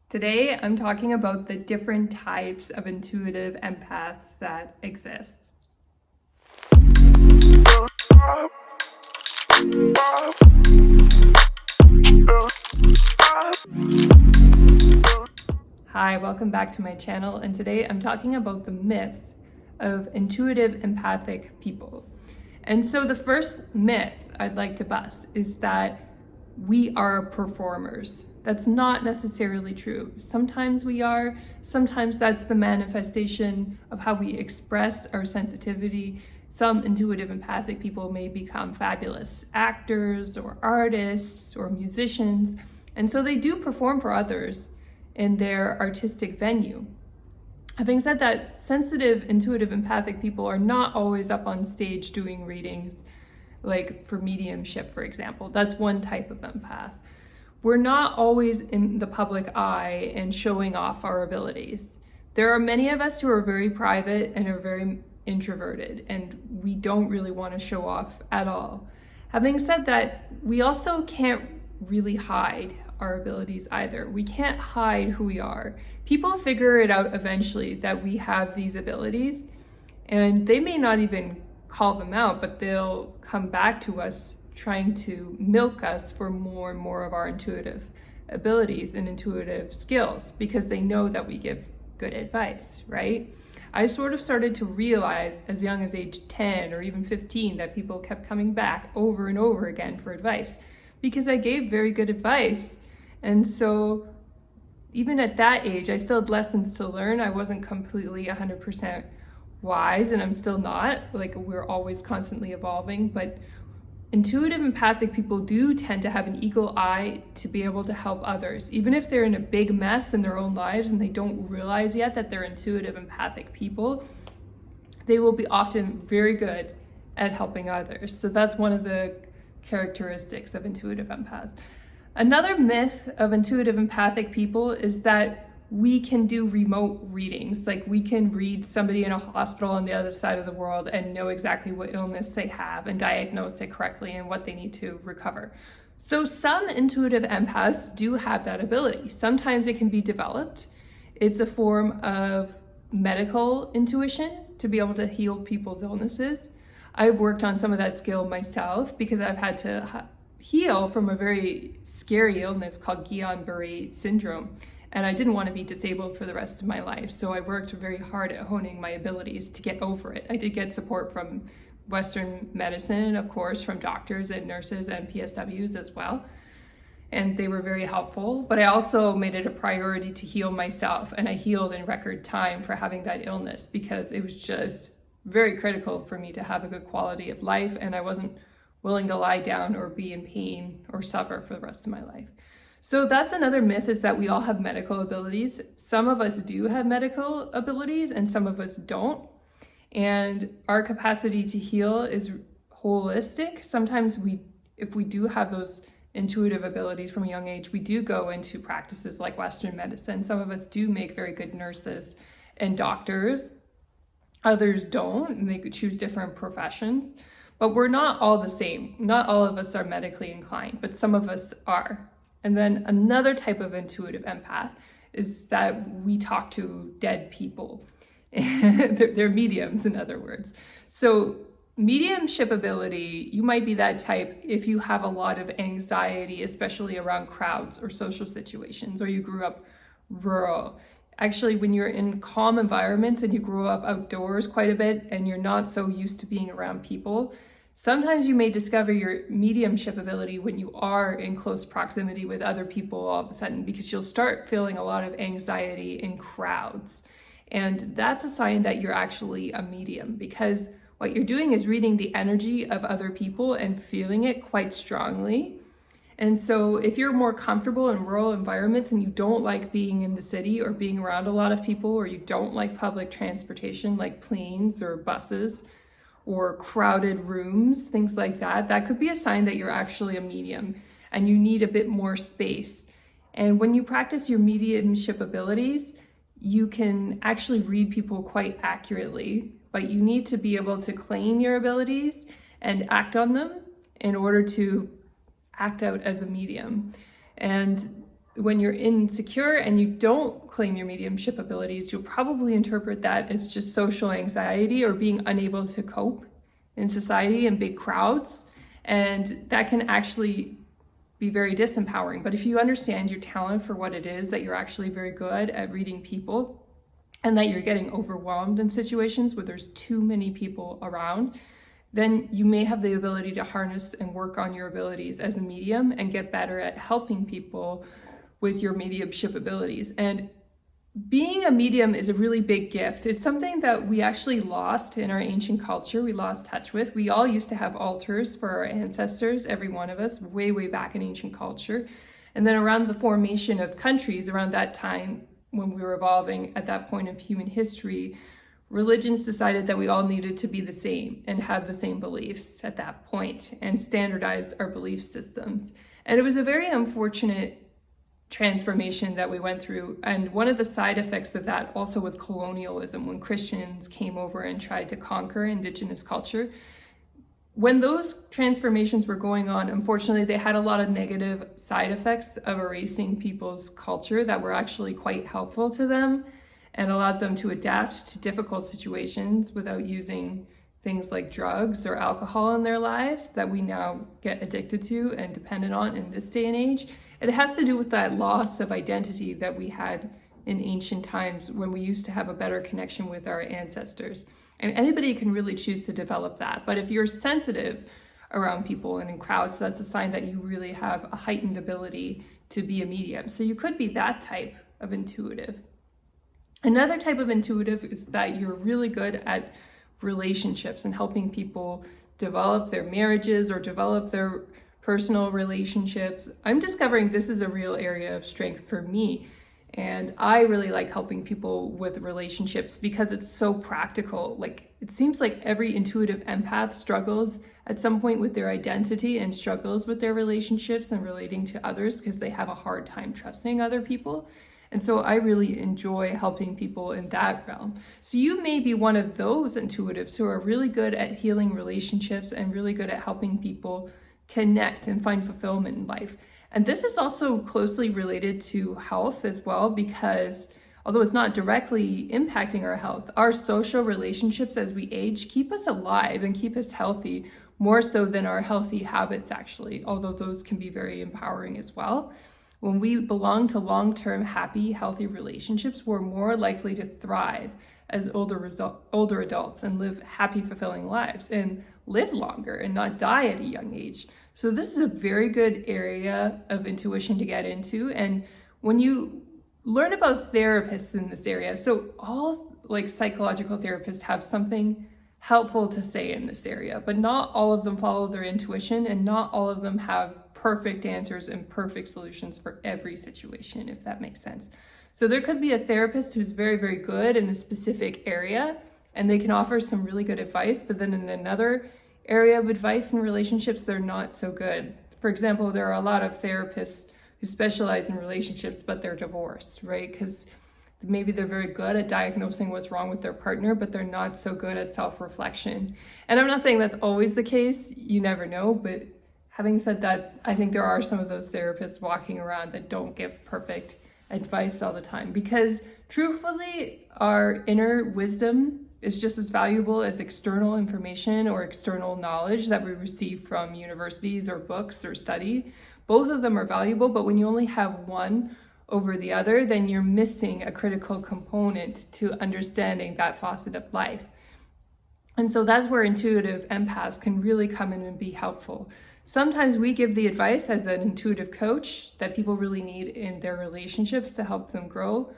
Today, I'm talking about the different types of intuitive empaths that exist. Hi, welcome back to my channel, and today I'm talking about the myths of intuitive empathic people. And so the first myth I'd like to bust is that we are performers. That's not necessarily true. Sometimes we are, sometimes that's the manifestation of how we express our sensitivity. Some intuitive empathic people may become fabulous actors or artists or musicians, and so they do perform for others in their artistic venue. Having said that, sensitive, intuitive, empathic people are not always up on stage doing readings, like for mediumship, for example. That's one type of empath. We're not always in the public eye and showing off our abilities. There are many of us who are very private and are very introverted, and we don't really want to show off at all. Having said that, we also can't really hide our abilities either. We can't hide who we are. People figure it out eventually that we have these abilities, and they may not even call them out, but they'll come back to us trying to milk us for more and more of our intuitive abilities and intuitive skills because they know that we give good advice, right? I sort of started to realize as young as age 10 or even 15 that people kept coming back over and over again for advice because I gave very good advice. And so even at that age, I still had lessons to learn. I wasn't completely 100% wise, and I'm still not. Like, we're always constantly evolving, but intuitive empathic people do tend to have an eagle eye to be able to help others, even if they're in a big mess in their own lives and they don't realize yet that they're intuitive empathic people. They will be often very good at helping others. So that's one of the characteristics of intuitive empaths. Another myth of intuitive empathic people is that we can do remote readings. Like, we can read somebody in a hospital on the other side of the world and know exactly what illness they have and diagnose it correctly and what they need to recover. So some intuitive empaths do have that ability. Sometimes it can be developed. It's a form of medical intuition to be able to heal people's illnesses. I've worked on some of that skill myself because I've had to heal from a very scary illness called Guillain-Barré syndrome. And I didn't want to be disabled for the rest of my life. So I worked very hard at honing my abilities to get over it. I did get support from Western medicine, of course, from doctors and nurses and PSWs as well. And they were very helpful. But I also made it a priority to heal myself. And I healed in record time for having that illness because it was just very critical for me to have a good quality of life. And I wasn't willing to lie down or be in pain or suffer for the rest of my life. So that's another myth, is that we all have medical abilities. Some of us do have medical abilities and some of us don't. And our capacity to heal is holistic. Sometimes if we do have those intuitive abilities from a young age, we do go into practices like Western medicine. Some of us do make very good nurses and doctors. Others don't, and they could choose different professions. But we're not all the same. Not all of us are medically inclined, but some of us are. And then another type of intuitive empath is that we talk to dead people. They're mediums, in other words. So mediumship ability, you might be that type if you have a lot of anxiety, especially around crowds or social situations, or you grew up rural. Actually, when you're in calm environments and you grow up outdoors quite a bit and you're not so used to being around people, sometimes you may discover your mediumship ability when you are in close proximity with other people all of a sudden, because you'll start feeling a lot of anxiety in crowds. And that's a sign that you're actually a medium, because what you're doing is reading the energy of other people and feeling it quite strongly. And so if you're more comfortable in rural environments and you don't like being in the city or being around a lot of people, or you don't like public transportation like planes or buses or crowded rooms, things like that, that could be a sign that you're actually a medium and you need a bit more space. And when you practice your mediumship abilities, you can actually read people quite accurately, but you need to be able to claim your abilities and act on them in order to act out as a medium. And when you're insecure and you don't claim your mediumship abilities, you'll probably interpret that as just social anxiety or being unable to cope in society in big crowds. And that can actually be very disempowering. But if you understand your talent for what it is, that you're actually very good at reading people, and that you're getting overwhelmed in situations where there's too many people around, then you may have the ability to harness and work on your abilities as a medium and get better at helping people with your mediumship abilities. And being a medium is a really big gift. It's something that we actually lost in our ancient culture. We lost touch with. We all used to have altars for our ancestors, every one of us, way, way back in ancient culture. And then around the formation of countries, around that time when we were evolving at that point of human history, religions decided that we all needed to be the same and have the same beliefs at that point and standardize our belief systems. And it was a very unfortunate transformation that we went through. And one of the side effects of that also was colonialism, when Christians came over and tried to conquer indigenous culture. When those transformations were going on, unfortunately, they had a lot of negative side effects of erasing people's culture that were actually quite helpful to them and allowed them to adapt to difficult situations without using things like drugs or alcohol in their lives that we now get addicted to and dependent on in this day and age. It has to do with that loss of identity that we had in ancient times when we used to have a better connection with our ancestors. And anybody can really choose to develop that. But if you're sensitive around people and in crowds, that's a sign that you really have a heightened ability to be a medium. So you could be that type of intuitive. Another type of intuitive is that you're really good at relationships and helping people develop their marriages or develop their personal relationships. I'm discovering this is a real area of strength for me. And I really like helping people with relationships because it's so practical. Like, it seems like every intuitive empath struggles at some point with their identity and struggles with their relationships and relating to others because they have a hard time trusting other people. And so I really enjoy helping people in that realm. So you may be one of those intuitives who are really good at healing relationships and really good at helping people connect and find fulfillment in life. And this is also closely related to health as well, because although it's not directly impacting our health, our social relationships as we age keep us alive and keep us healthy more so than our healthy habits actually, although those can be very empowering as well. When we belong to long-term, happy, healthy relationships, we're more likely to thrive as older adults and live happy, fulfilling lives and live longer and not die at a young age. So this is a very good area of intuition to get into. And when you learn about therapists in this area, so all like psychological therapists have something helpful to say in this area, but not all of them follow their intuition and not all of them have perfect answers and perfect solutions for every situation, if that makes sense. So there could be a therapist who's very, very good in a specific area and they can offer some really good advice, but then in another area of advice and relationships, they're not so good. For example, there are a lot of therapists who specialize in relationships, but they're divorced, right? Because maybe they're very good at diagnosing what's wrong with their partner, but they're not so good at self-reflection. And I'm not saying that's always the case, you never know, but having said that, I think there are some of those therapists walking around that don't give perfect advice all the time, because truthfully, our inner wisdom is just as valuable as external information or external knowledge that we receive from universities or books or study. Both of them are valuable, but when you only have one over the other, then you're missing a critical component to understanding that facet of life. And so that's where intuitive empaths can really come in and be helpful. Sometimes we give the advice as an intuitive coach that people really need in their relationships to help them grow,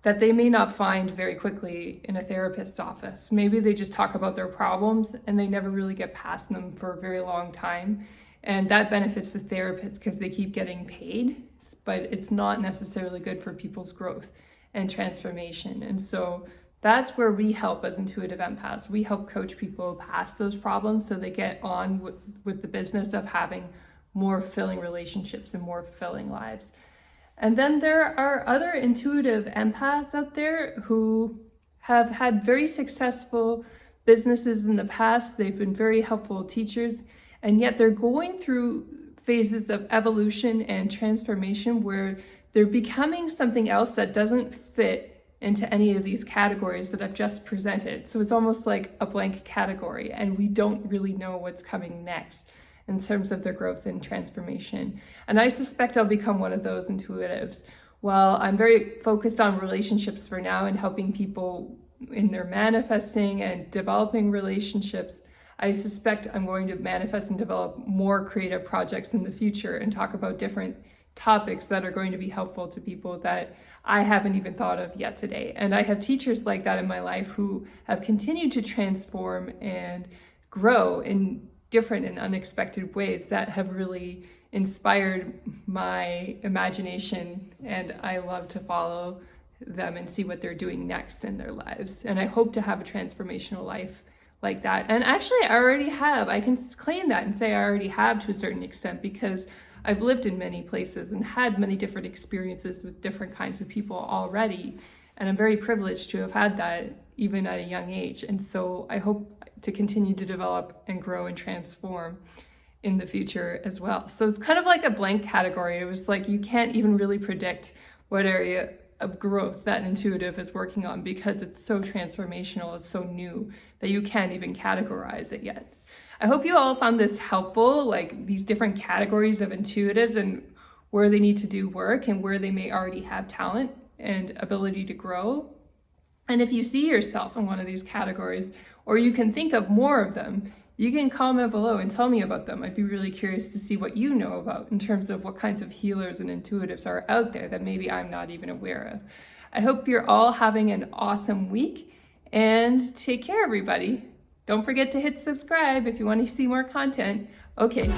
that they may not find very quickly in a therapist's office. Maybe they just talk about their problems and they never really get past them for a very long time. And that benefits the therapist because they keep getting paid, but it's not necessarily good for people's growth and transformation. And so that's where we help as intuitive empaths. We help coach people past those problems so they get on with the business of having more fulfilling relationships and more fulfilling lives. And then there are other intuitive empaths out there who have had very successful businesses in the past. They've been very helpful teachers, and yet they're going through phases of evolution and transformation where they're becoming something else that doesn't fit into any of these categories that I've just presented. So it's almost like a blank category, and we don't really know what's coming next in terms of their growth and transformation. And I suspect I'll become one of those intuitives. While I'm very focused on relationships for now and helping people in their manifesting and developing relationships, I suspect I'm going to manifest and develop more creative projects in the future and talk about different topics that are going to be helpful to people that I haven't even thought of yet today. And I have teachers like that in my life who have continued to transform and grow in different and unexpected ways that have really inspired my imagination, and I love to follow them and see what they're doing next in their lives. And I hope to have a transformational life like that. And actually, I already have. I can claim that and say I already have to a certain extent, because I've lived in many places and had many different experiences with different kinds of people already. And I'm very privileged to have had that even at a young age. And so I hope to continue to develop and grow and transform in the future as well. So it's kind of like a blank category. It was like you can't even really predict what area of growth that intuitive is working on, because it's so transformational, it's so new that you can't even categorize it yet. I hope you all found this helpful, like these different categories of intuitives and where they need to do work and where they may already have talent and ability to grow. And if you see yourself in one of these categories, or you can think of more of them, you can comment below and tell me about them. I'd be really curious to see what you know about in terms of what kinds of healers and intuitives are out there that maybe I'm not even aware of. I hope you're all having an awesome week, and take care, everybody. Don't forget to hit subscribe if you want to see more content. Okay.